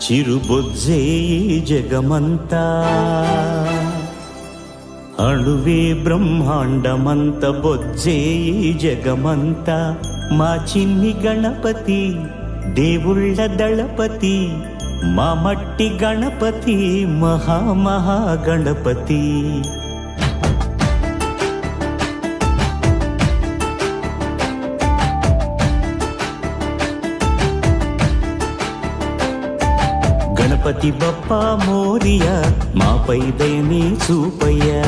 చిరుబొజ్జే జగమంతా అణువే బ్రహ్మాండమంత బొజ్జే జగమంతా మా చిన్ని గణపతి దేవుళ్ళ దళపతి మా మట్టి గణపతి మహా గణపతి. గణపతి బప్పా మోరియా మాపై దయని చూపయ్యా.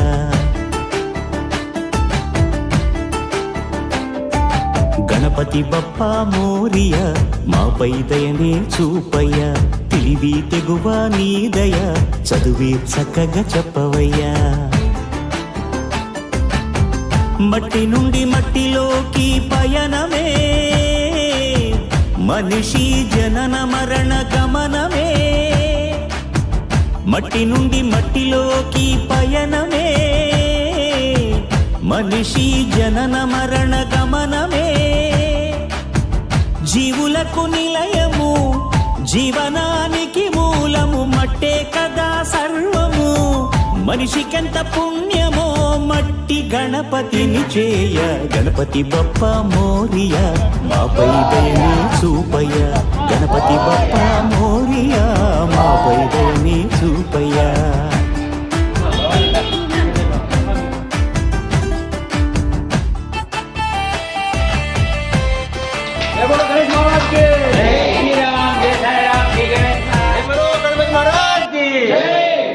గణపతి బప్పా మోరియా మాపై దయని చూపయ్యా. తెలివి తెగువ నీ దయ చదువే చక్కగా చెప్పవయ్యా. మట్టి నుండి మట్టిలోకి పయనమే మనిషి జనన మరణ గమనమే. మట్టి నుండి మట్టిలోకి పయనమే మనిషి జనన మరణ గమనమే. జీవులకు నిలయము జీవనానికి మూలము మట్టే కదా సర్వము. మనిషికెంత పుణ్యమో మట్టి గణపతిని చేయ. గణపతి బప్పా మోరియా మాపై దయని చూపయ్యా. గణపతి బప్పా మోరియా మాపై దయని చూపయ్యా.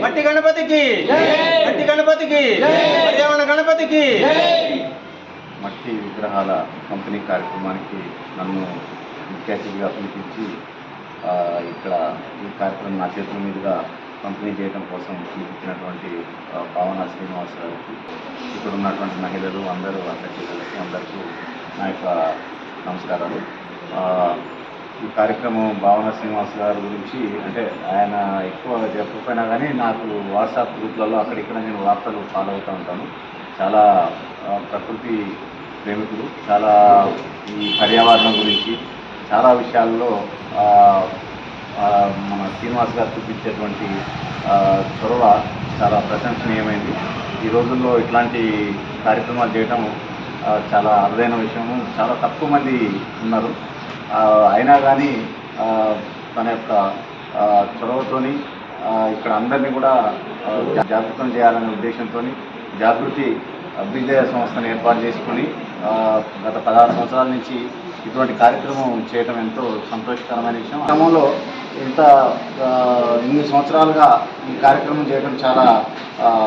మట్టి గణపతికి మట్టి గణపతికి పర్యావరణ గణపతికి. మట్టి విగ్రహాల పంపిణీ కార్యక్రమానికి నన్ను ముఖ్య అతిథిగా పిలిపించి ఇక్కడ ఈ కార్యక్రమం నా చేతుల మీదుగా పంపిణీ చేయడం కోసం పిలిపించినటువంటి భావన శ్రీనివాస్ గారికి, ఇక్కడ ఉన్నటువంటి మహిళలు అందరూ అక్కడికి అందరికీ నా యొక్క నమస్కారాలు. ఈ కార్యక్రమం భావన శ్రీనివాస్ గారి గురించి అంటే ఆయన ఎక్కువ చెప్పకపోయినా కానీ నాకు వాట్సాప్ గ్రూప్లలో అక్కడిక్కడ నేను వార్తలు ఫాలో అవుతూ ఉంటాను. చాలా ప్రకృతి ప్రేమికులు, చాలా ఈ పర్యావరణం గురించి చాలా విషయాల్లో మన శ్రీనివాస్ గారు చూపించేటువంటి చొరవ చాలా ప్రశంసనీయమైంది. ఈ రోజుల్లో ఇట్లాంటి కార్యక్రమాలు చేయడం చాలా అరుదైన విషయము. చాలా తక్కువ మంది ఉన్నారు. అయినా కానీ తన యొక్క చొరవతోని ఇక్కడ అందరినీ కూడా జాగృతం చేయాలనే ఉద్దేశంతో జాగృతి అభ్యుదయ సంస్థను ఏర్పాటు చేసుకొని గత 16 సంవత్సరాల నుంచి ఇటువంటి కార్యక్రమం చేయడం ఎంతో సంతోషకరమైన విషయం. క్రమంలో ఇన్ని సంవత్సరాలుగా ఈ కార్యక్రమం చేయడం చాలా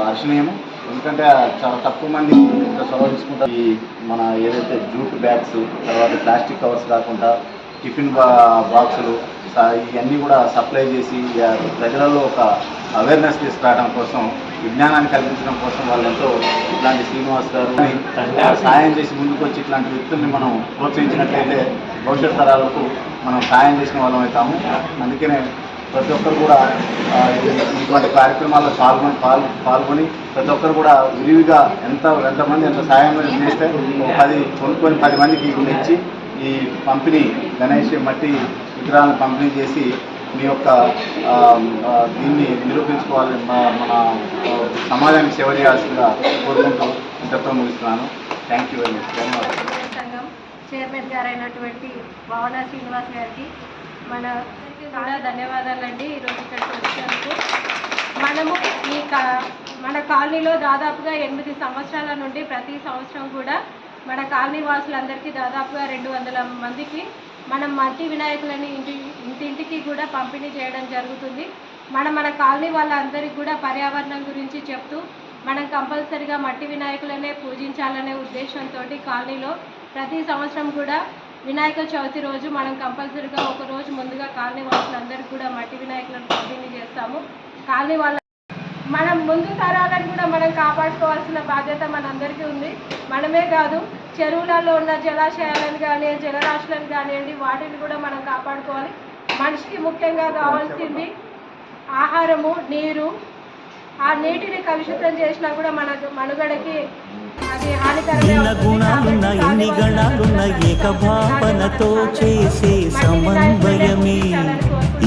హర్షణీయము. ఎందుకంటే చాలా తక్కువ మంది ఇంత చొరవ తీసుకుంటారు. ఈ మన ఏదైతే జూట్ బ్యాగ్స్, తర్వాత ప్లాస్టిక్ కవర్స్ కాకుండా టిఫిన్ బాక్సులు ఇవన్నీ కూడా సప్లై చేసి ప్రజలలో ఒక అవేర్నెస్ తీసుకురావడం కోసం, విజ్ఞానాన్ని కల్పించడం కోసం వాళ్ళంతో ఇట్లాంటి శ్రీనివాస్ గారు సాయం చేసి ముందుకు వచ్చి ఇట్లాంటి వ్యక్తుల్ని మనం ప్రోత్సహించినట్లయితే భవిష్యత్ తరాలకు మనం సాయం చేసిన వాళ్ళం అవుతాము. అందుకనే ప్రతి ఒక్కరు కూడా ఇటువంటి కార్యక్రమాల్లో పాల్గొని ప్రతి ఒక్కరు కూడా విరివిగా ఎంతమంది ఎంత సాయం చేస్తే 10 కొనుక్కొని 10 మందికి ఇచ్చి ఈ పంపిణీ గణేష్ మట్టి విగ్రహాలను పంపిణీ చేసి మీ యొక్క దీన్ని నిరూపించుకోవాలని మన సమాజానికి సేవ చేయాల్సిందిగా కోరుకుంటూ ఇంతతో ముగిస్తున్నాను. Thank you very much. ధన్యవాదాలు. సంఘం చైర్మన్ గారైనటువంటి భావన శ్రీనివాస్ గారికి చాలా ధన్యవాదాలండి. ఈరోజు ఇక్కడికి వచ్చినందుకు. మనము మన కాలనీలో దాదాపుగా 8 సంవత్సరాల నుండి ప్రతి సంవత్సరం కూడా మన కాలనీ వాసులందరికీ దాదాపుగా 200 మందికి మనం మట్టి వినాయకులని ఇంటింటికి కూడా పంపిణీ చేయడం జరుగుతుంది. మన కాలనీ వాళ్ళందరికీ కూడా పర్యావరణం గురించి చెప్తూ మనం కంపల్సరిగా మట్టి వినాయకులనే పూజించాలనే ఉద్దేశంతో కాలనీలో ప్రతి సంవత్సరం కూడా వినాయక చవితి రోజు మనం కంపల్సరిగా ఒక రోజు ముందుగా కాలనీ వాసులందరికీ కూడా మట్టి వినాయకులను పంపిణీ చేస్తాము. కాలనీ వాళ్ళ మనం ముందు తరాలను కూడా మనం కాపాడుకోవాల్సిన బాధ్యత మనందరికీ ఉంది. మనమే కాదు, చెరువులలో ఉన్న జలాశయాలను కానీ జలరాశులను కానివ్వండి, వాటిని కూడా మనం కాపాడుకోవాలి. మనిషికి ముఖ్యంగా కావాల్సింది ఆహారము, నీరు. ఆ నీటిని కలుషితం చేసినా కూడా మన మనుగడకి అది భిన్న గుణాలున్న ఎన్ని గణాలున్న ఏకభావనతో చేసే సమన్వయమే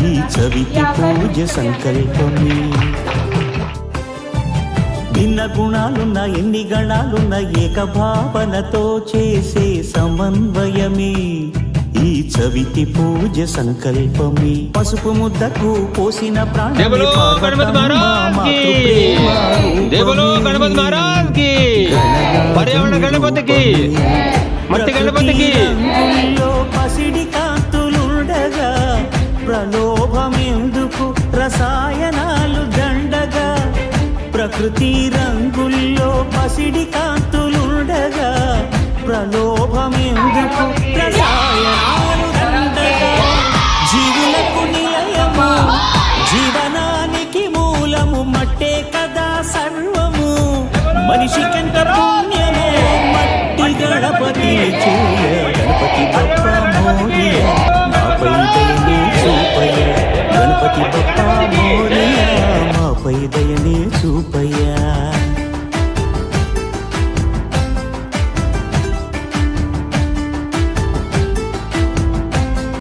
ఈ చవితి పూజ సంకల్పమే. భిన్న గుణాలున్న ఎన్ని గణాలున్న ఏకభావనతో చేసే సమన్వయమే ఈ చవితి పూజ సంకల్పమే. పసుపు ముద్దకు పోసిన ప్రాణమే పసిడి కాంతులుండగా ప్రలోభమెందుకు రసాయనాలు దండగా. ప్రకృతి రంగుల్లో పసిడి కాంతులుండగా ప్రలోభమెందుకు రసాయనాలు దండగా. జీవులకు నిలయము జీవనానికి మూలము మట్టే కదా సర్వము. మనిషికెంత పుణ్యమో మట్టి గణపతి చూయ. గణపతి బప్ప మోరియా మాపై దయనే చూపయ. గణపతి బప్ప మోరియా మాపై దయనే చూపయ.